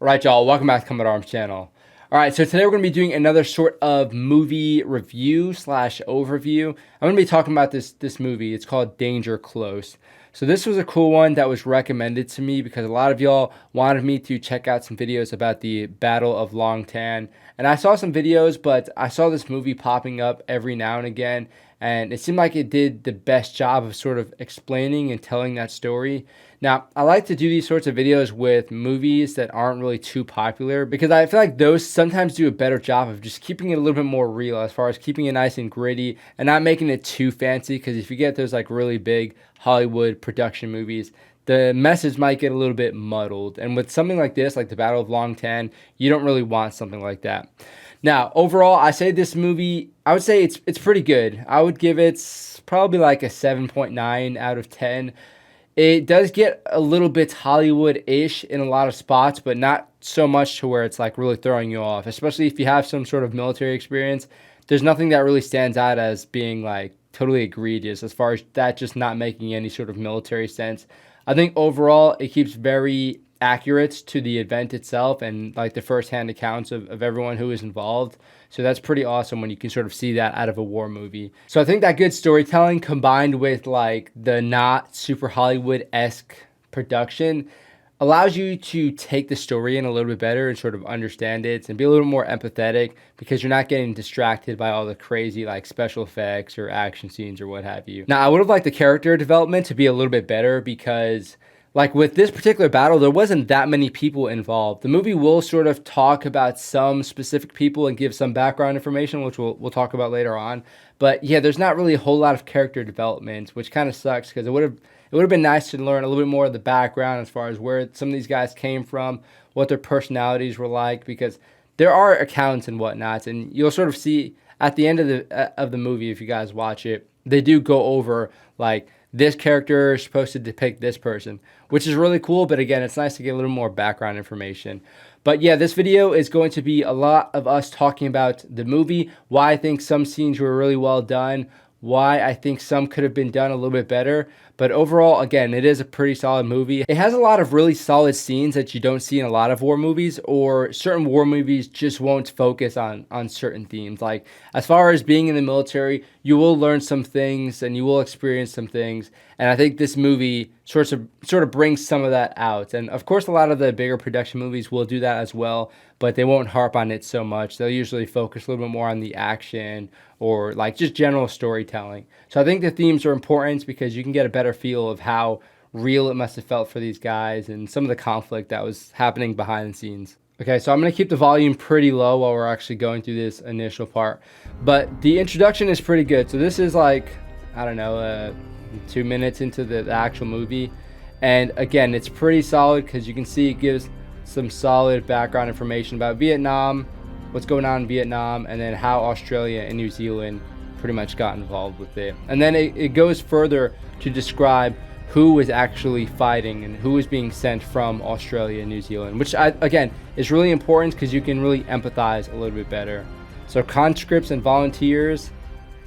Alright y'all, welcome back to Combat Arms channel. Alright, so today we're going to be doing another sort of movie review slash overview. I'm going to be talking about this movie. It's called Danger Close. So this was a cool one that was recommended to me because a lot of y'all wanted me to check out some videos about the Battle of Long Tan. And I saw some videos, but I saw this movie popping up every now and again. And it seemed like it did the best job of sort of explaining and telling that story. Now, I like to do these sorts of videos with movies that aren't really too popular because I feel like those sometimes do a better job of just keeping it a little bit more real as far as keeping it nice and gritty and not making it too fancy, because if you get those like really big Hollywood production movies, the message might get a little bit muddled. And with something like this, like the Battle of Long Tan, you don't really want something like that. Now, overall, I say this movie, I would say it's pretty good. I would give it probably like a 7.9 out of 10. It does get a little bit Hollywood-ish in a lot of spots, but not so much to where it's like really throwing you off, especially if you have some sort of military experience. There's nothing that really stands out as being like totally egregious as far as that just not making any sort of military sense. I think overall it keeps very accurate to the event itself and like the first-hand accounts of everyone who is involved. So that's pretty awesome when you can sort of see that out of a war movie. So I think that good storytelling combined with like the not super Hollywood-esque production allows you to take the story in a little bit better and sort of understand it and be a little more empathetic, because you're not getting distracted by all the crazy like special effects or action scenes or what have you. Now, I would have liked the character development to be a little bit better because like with this particular battle, there wasn't that many people involved. The movie will sort of talk about some specific people and give some background information, which we'll talk about later on. But yeah, there's not really a whole lot of character development, which kind of sucks because it would have been nice to learn a little bit more of the background as far as where some of these guys came from, what their personalities were like, because there are accounts and whatnot, and you'll sort of see at the end of the movie, if you guys watch it, they do go over like this character is supposed to depict this person, which is really cool. But again, it's nice to get a little more background information. But yeah, this video is going to be a lot of us talking about the movie, why I think some scenes were really well done, why I think some could have been done a little bit better. But overall, again, it is a pretty solid movie. It has a lot of really solid scenes that you don't see in a lot of war movies, or certain war movies just won't focus on certain themes. Like as far as being in the military, you will learn some things and you will experience some things. And I think this movie sort of brings some of that out. And of course, a lot of the bigger production movies will do that as well, but they won't harp on it so much. They'll usually focus a little bit more on the action or like just general storytelling. So I think the themes are important because you can get a better feel of how real it must have felt for these guys and some of the conflict that was happening behind the scenes. Okay, so I'm going to keep the volume pretty low while we're actually going through this initial part. But the introduction is pretty good. So this is like, I don't know, 2 minutes into the actual movie. And again, it's pretty solid because you can see it gives some solid background information about Vietnam, what's going on in Vietnam, and then how Australia and New Zealand pretty much got involved with it. And then it goes further to describe who was actually fighting and who was being sent from Australia and New Zealand, which again is really important because you can really empathize a little bit better. So conscripts and volunteers,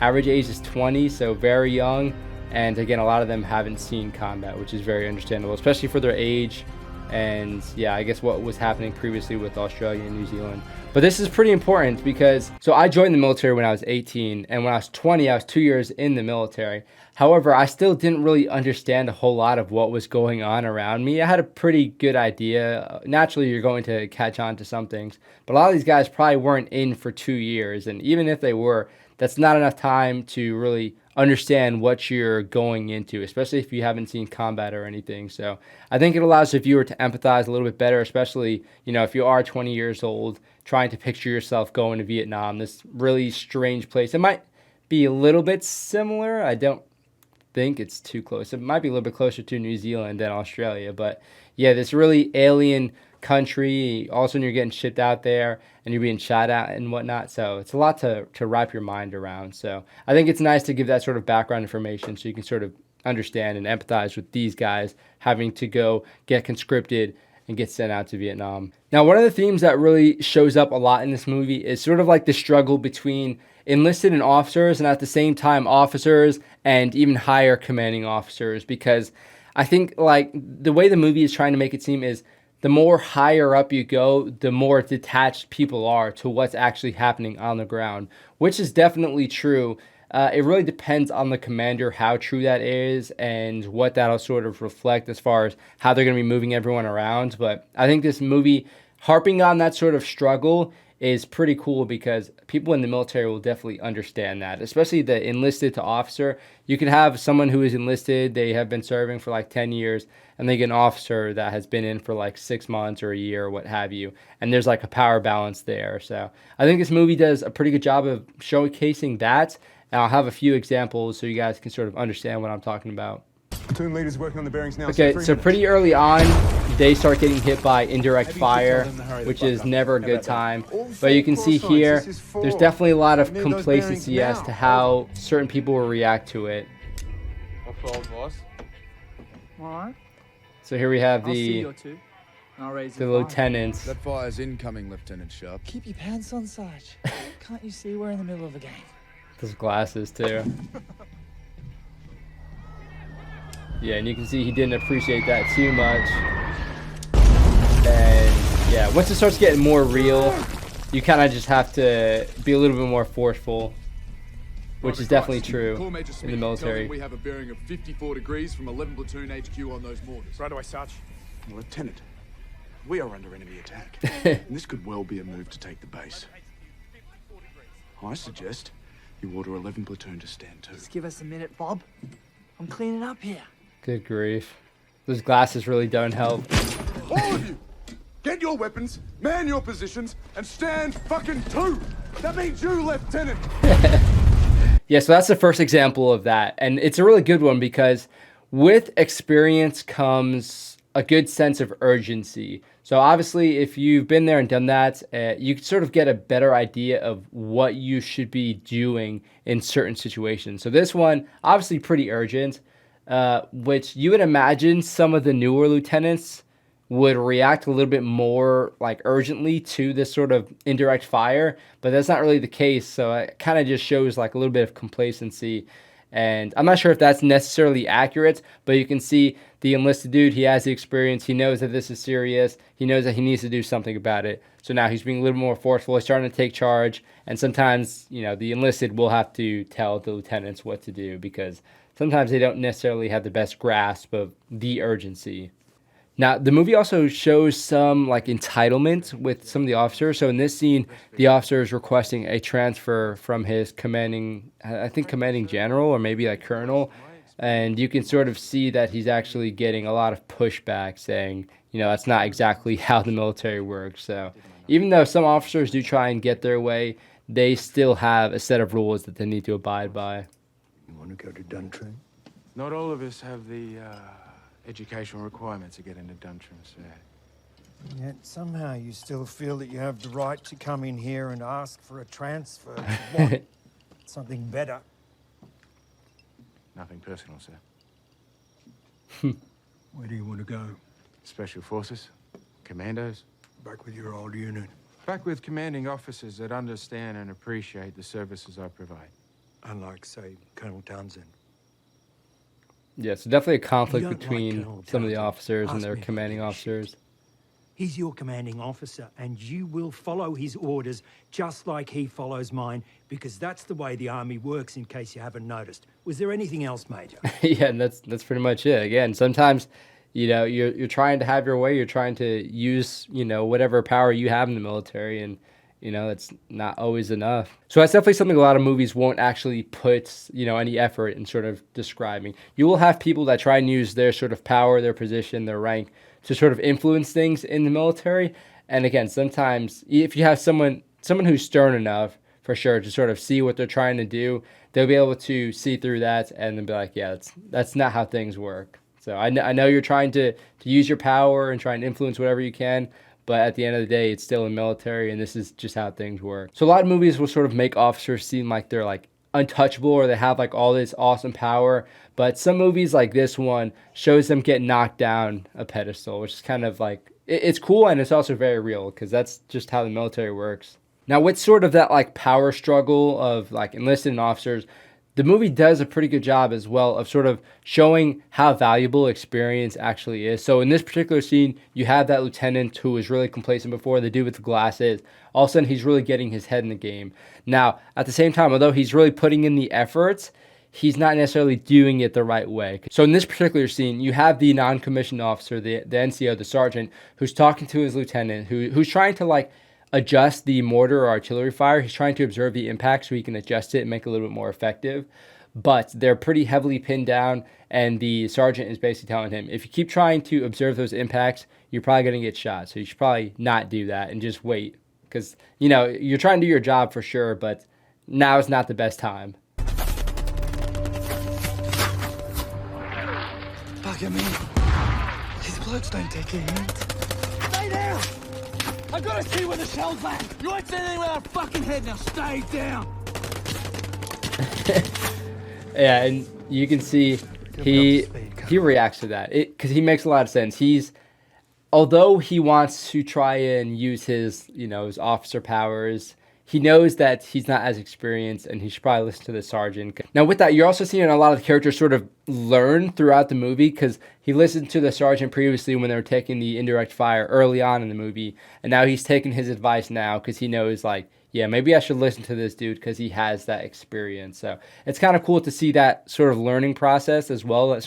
average age is 20, so very young. And again, a lot of them haven't seen combat, which is very understandable, especially for their age. And yeah, I guess what was happening previously with Australia and New Zealand. But this is pretty important because, so I joined the military when I was 18, and when I was 20, I was 2 years in the military. However, I still didn't really understand a whole lot of what was going on around me. I had a pretty good idea. Naturally, you're going to catch on to some things, but a lot of these guys probably weren't in for 2 years. And even if they were, that's not enough time to really understand what you're going into, especially if you haven't seen combat or anything. So I think it allows the viewer to empathize a little bit better, especially, you know, if you are 20 years old, trying to picture yourself going to Vietnam, this really strange place. It might be a little bit similar. I don't think it's too close. It might be a little bit closer to New Zealand than Australia, but yeah, this really alien country. All of a sudden you're getting shipped out there and you're being shot at and whatnot. So it's a lot to wrap your mind around. So I think it's nice to give that sort of background information so you can sort of understand and empathize with these guys having to go get conscripted and get sent out to Vietnam. Now, one of the themes that really shows up a lot in this movie is sort of like the struggle between enlisted and officers, and at the same time officers and even higher commanding officers, because I think like the way the movie is trying to make it seem is the more higher up you go, the more detached people are to what's actually happening on the ground, which is definitely true. It really depends on the commander how true that is and what that'll sort of reflect as far as how they're going to be moving everyone around. But I think this movie, harping on that sort of struggle, is pretty cool because people in the military will definitely understand that, especially the enlisted to officer. You can have someone who is enlisted, they have been serving for like 10 years, and they get an officer that has been in for like 6 months or a year or what have you. And there's like a power balance there. So I think this movie does a pretty good job of showcasing that. And I'll have a few examples so you guys can sort of understand what I'm talking about. Platoon leaders working on the bearings now. Okay, so pretty early on, they start getting hit by indirect fire, which is never a good time. But you can see here, there's definitely a lot of complacency as to how certain people will react to it. Alright. So here we have I'll see the your two. I'll raise the the fire. lieutenants. That fire's incoming, Lieutenant Sharp. Keep your pants on, Sarge. Can't you see we're in the middle of a game? Those glasses too. Yeah, and you can see he didn't appreciate that too much. And yeah, once it starts getting more real, you kind of just have to be a little bit more forceful, which is definitely true in the military. We have a bearing of 54 degrees from 11 Platoon HQ on those mortars. Right away, Sarge. Lieutenant, we are under enemy attack. And this could well be a move to take the base. I suggest you order 11 Platoon to stand to. Just give us a minute, Bob. I'm cleaning up here. Good grief. Those glasses really don't help. All of you, get your weapons, man your positions, and stand fucking to. That means you, Lieutenant. Yeah, so that's the first example of that. And it's a really good one because with experience comes a good sense of urgency. So obviously, if you've been there and done that, you can sort of get a better idea of what you should be doing in certain situations. So this one, obviously pretty urgent, which you would imagine some of the newer lieutenants would react a little bit more like urgently to this sort of indirect fire, but that's not really the case. So it kind of just shows like a little bit of complacency. And I'm not sure if that's necessarily accurate, but you can see the enlisted dude, he has the experience. He knows that this is serious. He knows that he needs to do something about it. So now he's being a little more forceful. He's starting to take charge. And sometimes, you know, the enlisted will have to tell the lieutenants what to do because sometimes they don't necessarily have the best grasp of the urgency. Now, the movie also shows some like entitlement with some of the officers. So in this scene, the officer is requesting a transfer from his commanding, I think commanding general or maybe like colonel. And you can sort of see that he's actually getting a lot of pushback saying, you know, that's not exactly how the military works. So even though some officers do try and get their way, they still have a set of rules that they need to abide by. You want to go to Duntrim? Not all of us have the educational requirements to get into Duntrim, sir. Yet somehow you still feel that you have the right to come in here and ask for a transfer to what? Something better. Nothing personal, sir. Where do you want to go? Special forces, commandos. Back with your old unit. Back with commanding officers that understand and appreciate the services I provide. Unlike, say, Colonel Townsend. Yeah, so definitely a conflict You don't like between Colonel some of the Townsend. officers and Ask their me for commanding leadership. officers. He's your commanding officer, and you will follow his orders just like he follows mine, because that's the way the army works, in case you haven't noticed. Was there anything else, Major? Yeah, and that's pretty much it. Again, sometimes, you know, you're trying to have your way. You're trying to use, you know, whatever power you have in the military, and you know, it's not always enough. So that's definitely something a lot of movies won't actually put, you know, any effort in sort of describing. You will have people that try and use their sort of power, their position, their rank to sort of influence things in the military. And again, sometimes if you have someone who's stern enough, for sure, to sort of see what they're trying to do, they'll be able to see through that and then be like, yeah, that's not how things work. So I know you're trying to use your power and try and influence whatever you can, but at the end of the day, it's still a military, and this is just how things work. So a lot of movies will sort of make officers seem like they're like untouchable or they have like all this awesome power, but some movies like this one shows them get knocked down a pedestal, which is kind of like, it's cool, and it's also very real because that's just how the military works. Now with sort of that like power struggle of like enlisted and officers, the movie does a pretty good job as well of sort of showing how valuable experience actually is. So in this particular scene, you have that lieutenant who was really complacent before, the dude with the glasses. All of a sudden, he's really getting his head in the game. Now, at the same time, although he's really putting in the efforts, he's not necessarily doing it the right way. So in this particular scene, you have the non-commissioned officer, the NCO, the sergeant, who's talking to his lieutenant, who's trying to like adjust the mortar or artillery fire. He's trying to observe the impact so he can adjust it and make it a little bit more effective. But they're pretty heavily pinned down, and the sergeant is basically telling him, if you keep trying to observe those impacts, you're probably going to get shot. So you should probably not do that and just wait. Because, you know, you're trying to do your job for sure, but now is not the best time. Bugger me. These blokes don't take a hint. Stay down! I gotta see where the shells land! You ain't saying anything without a fucking head, now stay down! Yeah, and you can see he reacts to that because he makes a lot of sense. Although he wants to try and use his his officer powers, he knows that he's not as experienced, and he should probably listen to the sergeant. Now, with that, you're also seeing a lot of the characters sort of learn throughout the movie, because he listened to the sergeant previously when they were taking the indirect fire early on in the movie, and now he's taking his advice now because he knows, like, yeah, maybe I should listen to this dude because he has that experience. So it's kind of cool to see that sort of learning process as well.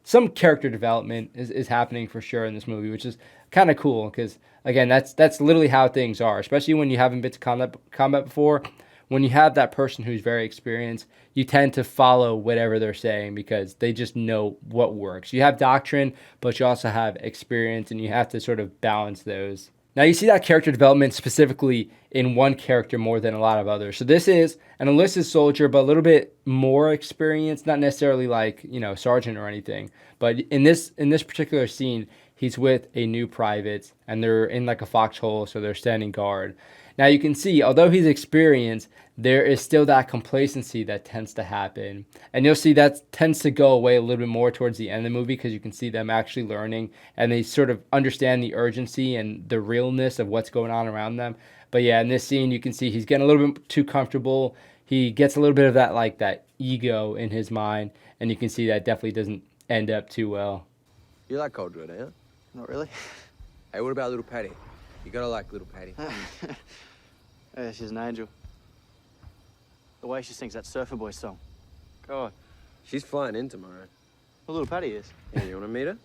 Some character development is happening for sure in this movie, which is kind of cool because, again, that's literally how things are, especially when you haven't been to combat before. When you have that person who's very experienced, you tend to follow whatever they're saying because they just know what works. You have doctrine, but you also have experience, and you have to sort of balance those. Now, you see that character development specifically in one character more than a lot of others. So this is an enlisted soldier, but a little bit more experienced, not necessarily like, sergeant or anything. But in this particular scene, he's with a new private, and they're in like a foxhole, so they're standing guard. Now, you can see, although he's experienced, there is still that complacency that tends to happen. And you'll see that tends to go away a little bit more towards the end of the movie because you can see them actually learning, and they sort of understand the urgency and the realness of what's going on around them. But yeah, in this scene, you can see he's getting a little bit too comfortable. He gets a little bit of that ego in his mind, and you can see that definitely doesn't end up too well. You like cold red, eh? Not really. Hey, what about little Patty? You gotta like little Patty. Yeah, she's an angel. The way she sings that Surfer Boy song. God. She's flying in tomorrow. Well, little Patty is. Yeah, you wanna meet her?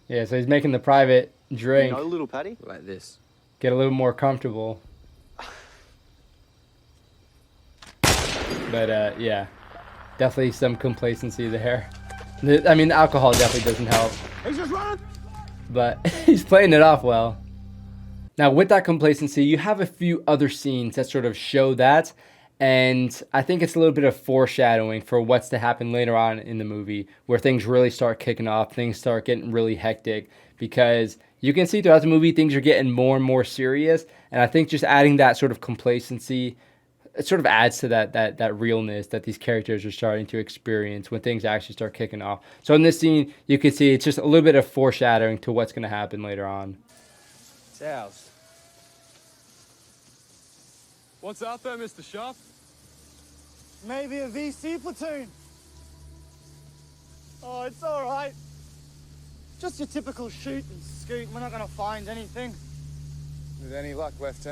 Yeah, so he's making the private drink. You know little Patty? Like this. Get a little more comfortable. But yeah, definitely some complacency there. I mean, the alcohol definitely doesn't help. He's just running. But he's playing it off well. Now, with that complacency, you have a few other scenes that sort of show that. And I think it's a little bit of foreshadowing for what's to happen later on in the movie, where things really start kicking off, things start getting really hectic, because you can see throughout the movie things are getting more and more serious. And I think just adding that sort of complacency, it sort of adds to that realness that these characters are starting to experience when things actually start kicking off. So in this scene, you can see it's just a little bit of foreshadowing to what's going to happen later on. It's ours. What's out there, Mr. Sharp? Maybe a VC platoon. Oh, it's all right. Just your typical shoot and scoot. We're not gonna find anything. With any luck, Lieutenant.